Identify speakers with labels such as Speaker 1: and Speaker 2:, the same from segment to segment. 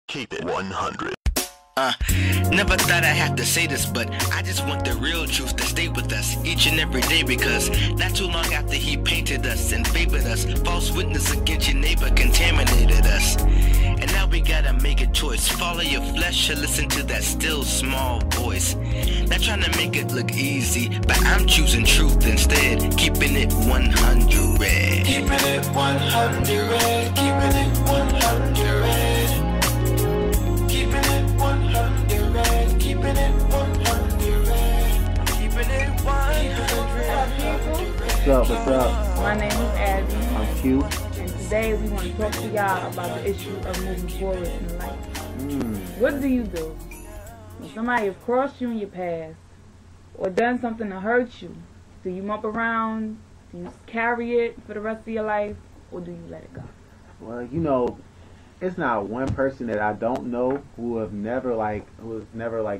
Speaker 1: Keep it 100.
Speaker 2: Never thought I'd have to say this, but I just want the real truth to stay with us each and every day, because not too long after he painted us and favored us, false witness against your neighbor contaminated us. And now we gotta make a choice, follow your flesh or listen to that still small voice. Not trying to make it look easy, but I'm choosing truth instead, keeping it 100.
Speaker 3: Keeping it 100, keeping it 100. Keeping it 100, keeping it 100, keeping it 100.
Speaker 4: What's up? What's up?
Speaker 5: My name is Abby,
Speaker 4: I'm Q.
Speaker 5: and today we want to talk to y'all about the issue of moving forward in life. What do you do when somebody has crossed you in your past or done something to hurt you? Do you mop around? Do you carry it for the rest of your life, or do you let it go?
Speaker 4: Well, you know, it's not one person that I don't know who has never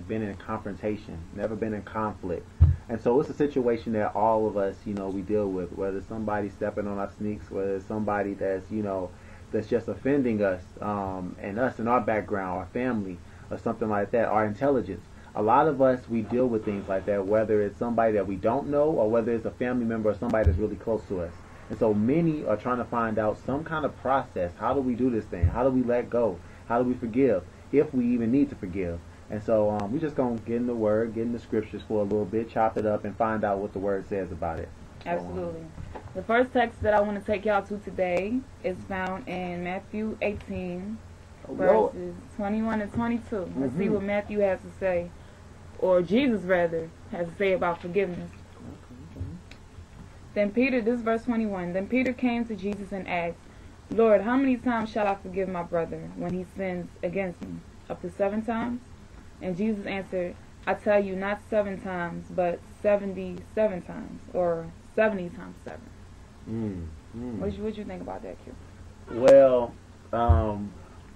Speaker 4: been in confrontation, never been in conflict. And so it's a situation that all of us, you know, we deal with, whether it's somebody stepping on our sneaks, whether it's somebody that's, you know, that's just offending us, and us in our background, our family, or something like that, our intelligence. A lot of us, we deal with things like that, whether it's somebody that we don't know or whether it's a family member or somebody that's really close to us. And so many are trying to find out some kind of process. How do we do this thing? How do we let go? How do we forgive? If we even need to forgive. And so we're just going to get in the Word, get in the Scriptures for a little bit, chop it up, and find out what the Word says about it.
Speaker 5: Absolutely. The first text that I want to take y'all to today is found in Matthew 18, verses 21 and 22. Let's see what Matthew has to say, or Jesus rather, has to say about forgiveness. Then Peter, this is verse 21, then Peter came to Jesus and asked, Lord, how many times shall I forgive my brother when he sins against me? Up to 7 times? And Jesus answered, I tell you, not 7 times, but 77 times, or 70 times 7. What you think about that, Q?
Speaker 4: Well,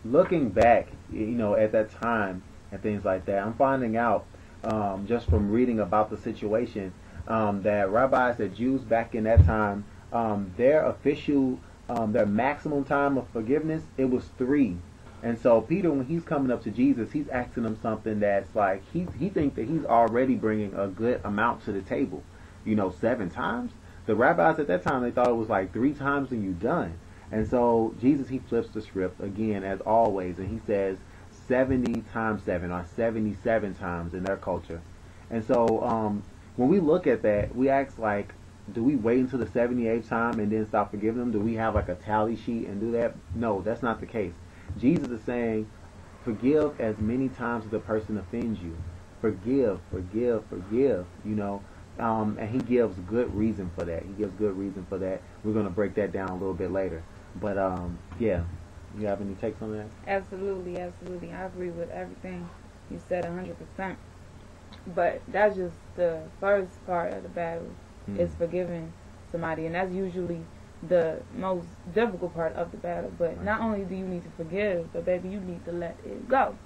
Speaker 4: looking back, you know, at that time and things like that, I'm finding out just from reading about the situation that rabbis, that Jews back in that time, their official, their maximum time of forgiveness, it was 3. And so Peter, when he's coming up to Jesus, he's asking him something that's like, he thinks that he's already bringing a good amount to the table. You know, 7 times? The rabbis at that time, they thought it was like 3 times and you're done. And so Jesus, he flips the script again, as always, and he says 70 times 7, or 77 times in their culture. And so when we look at that, we ask, like, do we wait until the 78th time and then stop forgiving them? Do we have like a tally sheet and do that? No, that's not the case. Jesus is saying, forgive as many times as the person offends you. Forgive, forgive, forgive, you know. And he gives good reason for that. He gives good reason for that. We're going to break that down a little bit later. But, yeah. You have any takes on that?
Speaker 5: Absolutely, absolutely. I agree with everything you said 100%. But that's just the first part of the battle, is forgiving somebody. And that's usually the most difficult part of the battle. But not only do you need to forgive, but baby, you need to let it go.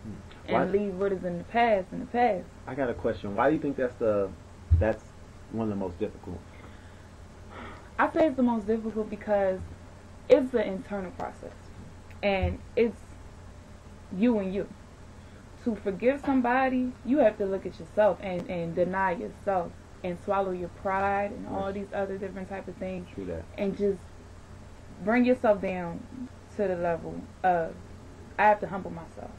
Speaker 5: And leave what is in the past in the past.
Speaker 4: I got a question. Why do you think that's one of the most difficult?
Speaker 5: I say it's the most difficult because it's an internal process. And it's you and you. To forgive somebody, you have to look at yourself and deny yourself and swallow your pride and all these other different type of things.
Speaker 4: True that.
Speaker 5: And just bring yourself down to the level of, I have to humble myself.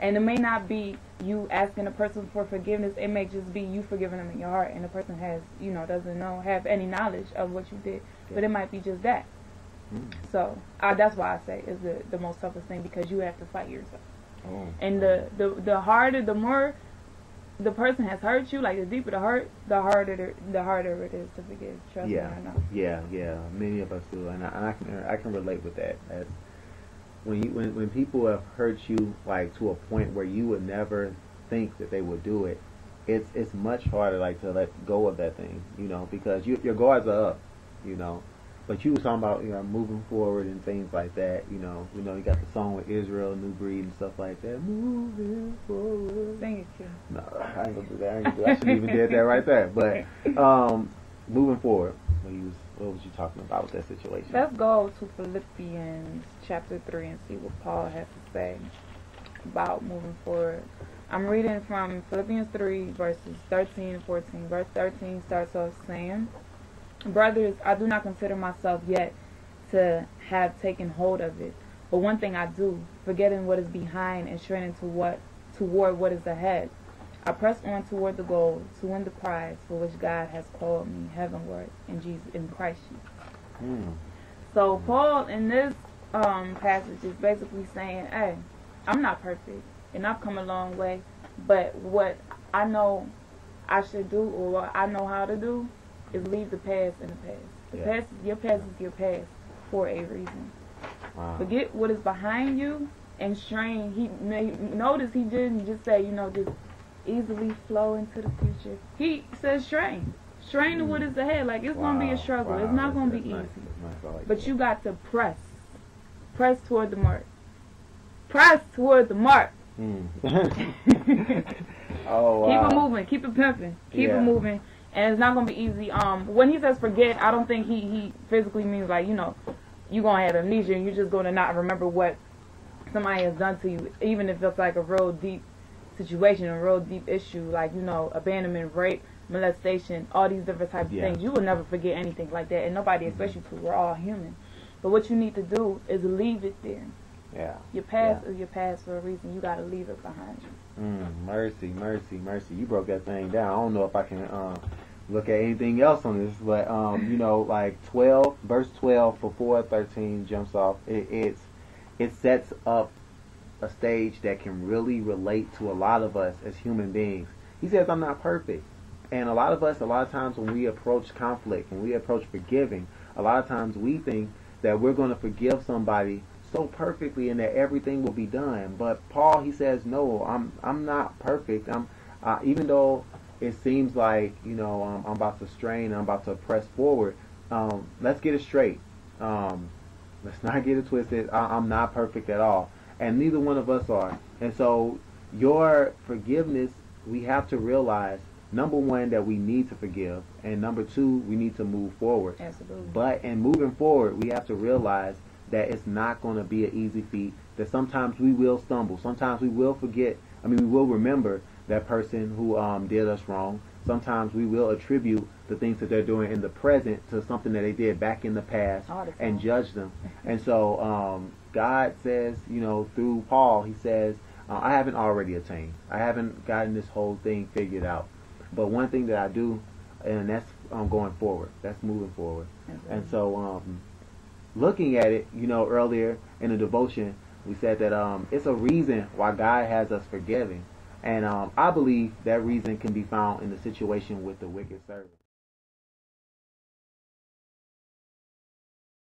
Speaker 5: And it may not be you asking a person for forgiveness. It may just be you forgiving them in your heart, and the person has, you know, doesn't have any knowledge of what you did. But it might be just that. So that's why I say it's the most toughest thing, because you have to fight yourself. And the harder, the more the person has hurt you, like the deeper the hurt, the harder it is to forgive. Trust me, I know.
Speaker 4: Yeah. Many of us do, and I can relate with that. As when people have hurt you, like to a point where you would never think that they would do it, it's much harder, like, to let go of that thing, you know, because your guards are up, you know. But you were talking about, you know, moving forward and things like that, you know. You know, you got the song with Israel, New Breed, and stuff like that. Moving forward.
Speaker 5: Sing it, Q.
Speaker 4: No, I ain't gonna do that. I shouldn't even did that right there. But moving forward, what was you talking about with that situation?
Speaker 5: Let's go to Philippians chapter 3 and see what Paul has to say about moving forward. I'm reading from Philippians 3, verses 13 and 14. Verse 13 starts off saying, "Brothers, I do not consider myself yet to have taken hold of it. But one thing I do, forgetting what is behind and straining toward what is ahead. I press on toward the goal to win the prize for which God has called me heavenward in Christ Jesus." So Paul in this passage is basically saying, hey, I'm not perfect and I've come a long way, but what I know I should do or what I know how to do is leave the past in the past. Your past is your past for a reason.
Speaker 4: Wow.
Speaker 5: Forget what is behind you and strain. Notice he didn't just say, just easily flow into the future. He says strain to what is ahead. Like, it's going to be a struggle. It's not going to be easy.
Speaker 4: Nice.
Speaker 5: But you got to press toward the mark. Press toward the mark.
Speaker 4: Oh, wow.
Speaker 5: Keep it moving. Keep it pimping. Keep it moving. And it's not going to be easy. When he says forget, I don't think he physically means like, you're going to have amnesia and you're just going to not remember what somebody has done to you, even if it's like a real deep situation, a real deep issue, like, abandonment, rape, molestation, all these different types of things. You will never forget anything like that, and nobody expects you to. We're all human. But what you need to do is leave it there.
Speaker 4: Yeah.
Speaker 5: Your past is your past for a reason. You got to leave it behind you.
Speaker 4: Mercy. You broke that thing down. I don't know if I can look at anything else on this, but like 12, verse 12 for 4:13 jumps off. It sets up a stage that can really relate to a lot of us as human beings. He says, I'm not perfect. And a lot of times when we approach conflict, when we approach forgiving, a lot of times we think that we're going to forgive somebody so perfectly and that everything will be done. But Paul, he says, no, I'm not perfect. Even though it seems like, I'm about to strain, I'm about to press forward, let's get it straight. Let's not get it twisted. I'm not perfect at all. And neither one of us are. And so your forgiveness, we have to realize, number one, that we need to forgive. And number two, we need to move forward.
Speaker 5: Absolutely.
Speaker 4: But in moving forward, we have to realize that it's not going to be an easy feat. That sometimes we will stumble. Sometimes we will forget. We will remember that person who did us wrong. Sometimes we will attribute the things that they're doing in the present to something that they did back in the past and judge them. And so God says, through Paul, he says, I haven't already attained. I haven't gotten this whole thing figured out. But one thing that I do, and that's going forward. That's moving forward. And so looking at it, earlier in the devotion, we said that it's a reason why God has us forgiving. And I believe that reason can be found in the situation with the wicked servant.